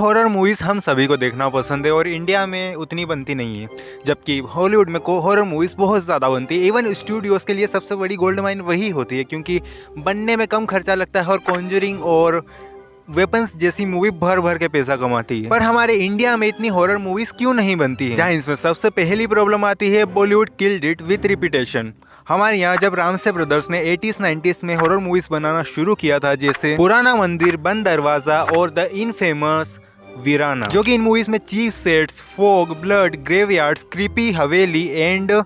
Horror movies हम सभी को देखना पसंद है और इंडिया में उतनी बनती नहीं है, जबकि हॉलीवुड में हॉरर मूवीज़ बहुत ज़्यादा बनती है। इवन स्टूडियोज़ के लिए सबसे बड़ी गोल्ड माइन वही होती है, क्योंकि बनने में कम खर्चा लगता है और कॉन्जरिंग और वेपन्स जैसी मूवी भर भर के पैसा कमाती है। पर हमारे इंडिया में इतनी हॉरर मूवीज़ क्यों नहीं बनती है? जहाँ इसमें सबसे पहली प्रॉब्लम आती है, Bollywood killed it with repetition. हमारे यहाँ जब रामसे ब्रदर्स ने 80s 90s में हॉरर मूवीज बनाना शुरू किया था, जैसे पुराना मंदिर, बंद दरवाजा और द इनफेमस वीराना, जो कि इन मूवीज में chief sets, fog, blood, graveyards, creepy Haveli and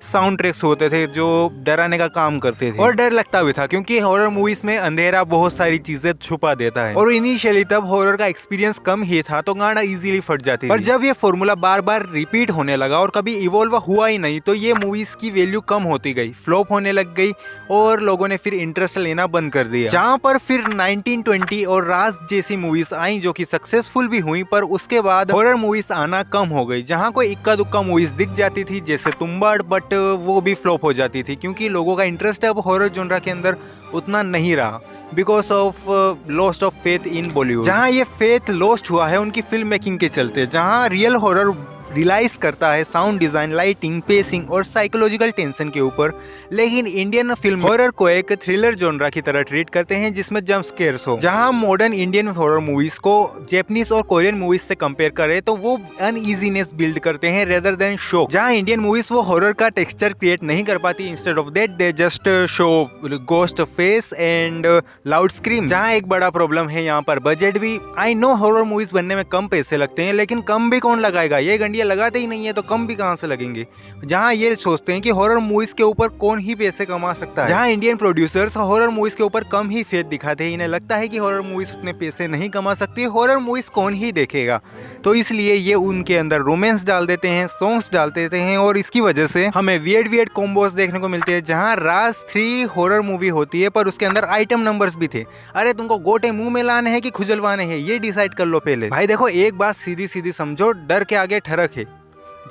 sound tracks होते थे जो डराने का काम करते थे और डर लगता भी था, क्योंकि हॉरर मूवीज में अंधेरा बहुत सारी चीजें छुपा देता है और इनिशियली तब हॉरर का एक्सपीरियंस कम ही था तो गाना इजीली फट जाती थी। पर जब ये फॉर्मूला बार बार रिपीट होने लगा और कभी इवॉल्व हुआ ही नहीं, तो ये मूवीज की वैल्यू कम होती गई, फ्लॉप होने लग गई और लोगों ने फिर इंटरेस्ट लेना बंद कर दिया। जहाँ पर फिर 1920 और राज जैसी मूवीज आई जो कि सक्सेसफुल भी हुई, पर उसके बाद हॉरर मूवीज आना कम हो गई। जहाँ कोई इक्का दुक्का मूवीज दिख जाती थी जैसे तुम्बाड़, बट वो भी फ्लॉप हो जाती थी, क्योंकि लोगों का इंटरेस्ट अब हॉरर जोनरा के अंदर उतना नहीं रहा, because of lost of faith in Bollywood. जहाँ ये फेथ लॉस्ट हुआ है उनकी फिल्म मेकिंग के चलते, जहाँ रियल हॉरर रिलाइज करता है साउंड डिजाइन, लाइटिंग, पेसिंग और साइकोलॉजिकल टेंशन के ऊपर। लेकिन इंडियन फिल्म हॉरर को एक थ्रिलर जोनरा की तरह ट्रीट करते हैं जिसमें जंप स्केयर्स हो। जहां मॉडर्न इंडियन हॉरर मूवीज को जापानीज और कोरियन मूवीज से कंपेयर करें तो वो अनइजीनेस बिल्ड करते हैं रेदर देन शॉक। जहां इंडियन मूवीज वो हॉरर का टेक्सचर क्रिएट नहीं कर पाती, instead of that they just show ghost face and loud scream. जहां एक बड़ा प्रॉब्लम है यहाँ पर बजट भी। आई नो हॉरर मूवीज बनने में कम पैसे लगते हैं, लेकिन कम भी कौन लगाएगा? ये गंडिया लगाते ही नहीं है तो कम भी कहां से लगेंगे? जहां ये सोचते हैं कि हॉरर मूवीज के ऊपर कौन ही पैसे कमा सकता है। जहां इंडियन प्रोड्यूसर्स हॉरर मूवीज के ऊपर कम ही फेथ दिखाते हैं, इन्हें लगता है कि हॉरर मूवीज उतने पैसे नहीं कमा सकती, हॉरर मूवीज कौन ही देखेगा, तो इसलिए ये उनके अंदर रोमांस डाल देते हैं, सॉन्ग्स डाल देते हैं और इसकी वजह से हमें वियर्ड कॉम्बोस देखने को मिलते हैं। जहां राज 3 हॉरर मूवी होती है पर उसके अंदर आइटम नंबर्स भी थे। अरे तुमको गोटे मुंह में लाने हैं कि खुजलवाने हैं, ये डिसाइड कर लो पहले। भाई देखो, एक बात सीधी सीधी समझो, डर के आगे ठरक है।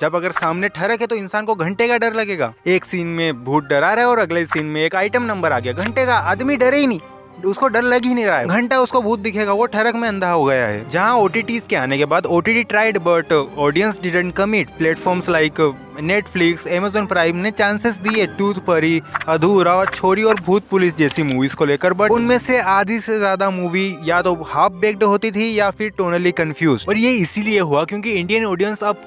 जब अगर सामने ठरक है तो इंसान को घंटे का डर लगेगा। एक सीन में भूत डरा रहा है और अगले सीन में एक आइटम नंबर आ गया, घंटे का आदमी डरे ही नहीं, उसको डर लग ही नहीं रहा है, घंटा उसको भूत दिखेगा, वो ठरक में अंधा हो गया है। जहां ओटीटीज के आने के बाद OTT tried but audience didn't commit. Platforms like Netflix, Amazon prime ने चांसेस दिए टूथ परी, अधूरा, छोरी और भूत पुलिस जैसी मूवीज को लेकर, बट उनमें से आधी से ज्यादा मूवी या तो हाफ बेक्ड होती थी या फिर टोनली कंफ्यूज। और ये इसीलिए हुआ क्योंकि इंडियन ऑडियंस अब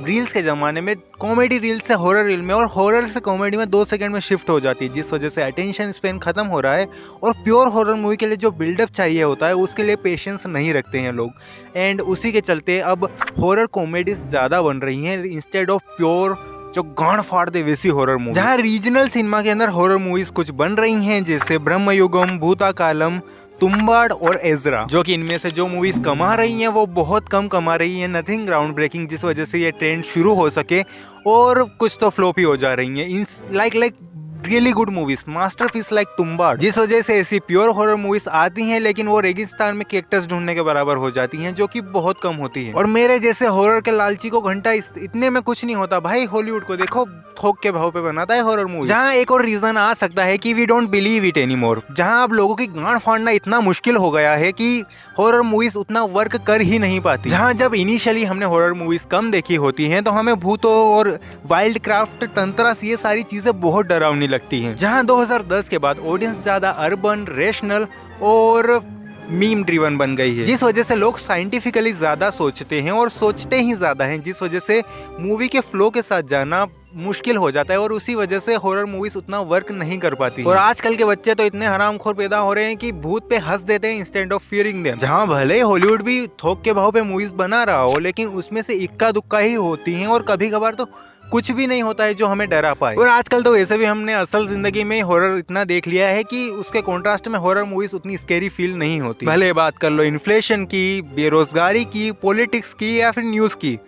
रील्स के जमाने में कॉमेडी रील से हॉरर रील में और हॉरर से कॉमेडी में 2 सेकंड में शिफ्ट हो जाती है, जिस वजह से अटेंशन स्पेन खत्म हो रहा है और प्योर हॉरर मूवी के लिए जो बिल्डअप चाहिए होता है उसके लिए पेशेंस नहीं रखते हैं लोग। एंड उसी के चलते अब हॉरर कॉमेडीज ज़्यादा बन रही हैं इंस्टेड ऑफ प्योर जो गांड फाड़ दे वैसी हॉरर मूवी। जहाँ रीजनल सिनेमा के अंदर हॉरर मूवीज कुछ बन रही हैं जैसे ब्रह्मयुगम, भूताकालम, तुम्बाड़ और एजरा, जो कि इनमें से जो मूवीज कमा रही हैं वो बहुत कम कमा रही हैं, नथिंग ग्राउंड ब्रेकिंग, जिस वजह से ये ट्रेंड शुरू हो सके। और कुछ तो फ्लॉप ही हो जा रही हैं, like really good movies, masterpiece like Tumbbad, जिस वजह से ऐसी प्योर हॉरर मूवीज आती हैं लेकिन वो रेगिस्तान में कैक्टस ढूंढने के बराबर हो जाती हैं, जो कि बहुत कम होती है। और मेरे जैसे हॉरर के लालची को घंटा इतने में कुछ नहीं होता। भाई हॉलीवुड को देखो, थोक के भाव पे बनाता है हॉरर मूवी। जहाँ एक और रीजन आ सकता है कि we don't believe it any more, जहाँ अब लोगों की गांड फाड़ना इतना मुश्किल हो गया है कि हॉरर मूवीज उतना वर्क कर ही नहीं पाती। जहाँ जब इनिशियली हमने हॉरर मूवीज कम देखी होती हैं तो हमें भूतों और वाइल्ड क्राफ्ट, तंत्रास, ये सारी चीजें बहुत डरावनी लगती हैं। जहां 2010 के बाद ऑडियंस ज्यादा अर्बन, रेशनल और मीम ड्रिवन बन गई है, जिस वजह से लोग साइंटिफिकली ज्यादा सोचते हैं और सोचते ही ज्यादा हैं, जिस वजह से मूवी के फ्लो के साथ जाना मुश्किल हो जाता है और उसी वजह से हॉरर मूवीज उतना वर्क नहीं कर पाती। और आजकल के बच्चे तो इतने हरामखोर पैदा हो रहे हैं कि भूत पे हंस देते हैं इंस्टेड ऑफ फियरिंग देम। जहां भले हॉलीवुड भी थोक के भाव पे मूवीज बना रहा हो, लेकिन उसमें से इक्का दुक्का ही होती हैं और कभी कभार तो कुछ भी नहीं होता है जो हमें डरा पाए। और आजकल तो वैसे भी हमने असल जिंदगी में हॉरर इतना देख लिया है कि उसके कॉन्ट्रास्ट में हॉरर मूवीज उतनी स्कैरी फील नहीं होती। भले बात कर लो इन्फ्लेशन की, बेरोजगारी की, पॉलिटिक्स की या फिर न्यूज की,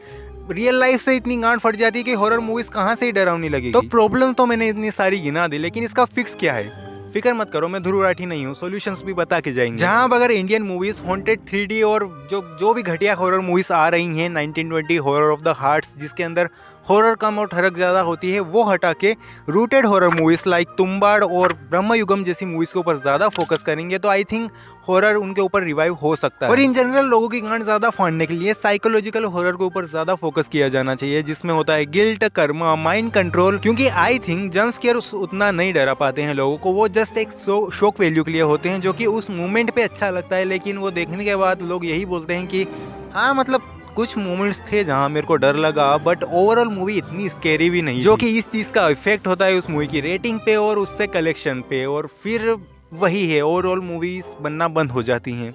रियल लाइफ से इतनी गांड फट जाती है कि हॉरर मूवीज कहाँ से ही डरावनी लगेगी। तो प्रॉब्लम तो मैंने इतनी सारी गिना दी, लेकिन इसका फिक्स क्या है? फिक्र मत करो, मैं ध्रुव राठी नहीं हूँ, सॉल्यूशंस भी बता के जाएंगे। जहाँ अगर इंडियन मूवीज हॉन्टेड 3D और जो भी घटिया हॉरर मूवीज आ रही हैं, 1920 हॉरर ऑफ द हार्ट्स, जिसके अंदर हॉरर कम और ठरक ज़्यादा होती है वो हटा के rooted horror movies like Tumbbad और ब्रह्मयुगम जैसी मूवीज़ के ऊपर ज़्यादा फोकस करेंगे तो आई थिंक हॉरर उनके ऊपर रिवाइव हो सकता है। और इन जनरल लोगों की गांड ज़्यादा फाड़ने के लिए साइकोलॉजिकल हॉरर के ऊपर ज़्यादा फोकस किया जाना चाहिए, जिसमें होता है गिल्ट, कर्मा, माइंड कंट्रोल। क्योंकि आई थिंक जंप स्केयर उतना नहीं डरा पाते हैं लोगों को, वो जस्ट एक शॉक वैल्यू के लिए होते हैं जो कि उस मोमेंट पे अच्छा लगता है, लेकिन वो देखने के बाद लोग यही बोलते हैं कि हाँ मतलब कुछ मोमेंट्स थे जहाँ मेरे को डर लगा, बट ओवरऑल मूवी इतनी स्केरी भी नहीं, जो कि इस चीज़ का इफेक्ट होता है उस मूवी की रेटिंग पे और उससे कलेक्शन पे, और फिर वही है ओवरऑल मूवीज बनना बंद हो जाती हैं।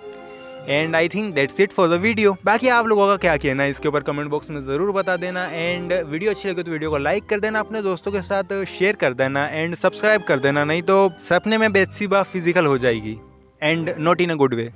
And I think that's it for the video. बाकी आप लोगों का क्या कहना है इसके ऊपर कमेंट बॉक्स में ज़रूर बता देना। एंड वीडियो अच्छी लगे तो वीडियो को लाइक कर देना, अपने दोस्तों के साथ शेयर कर देना एंड सब्सक्राइब कर देना, नहीं तो सपने में बेत्सिबा फिजिकल हो जाएगी and not in a good way.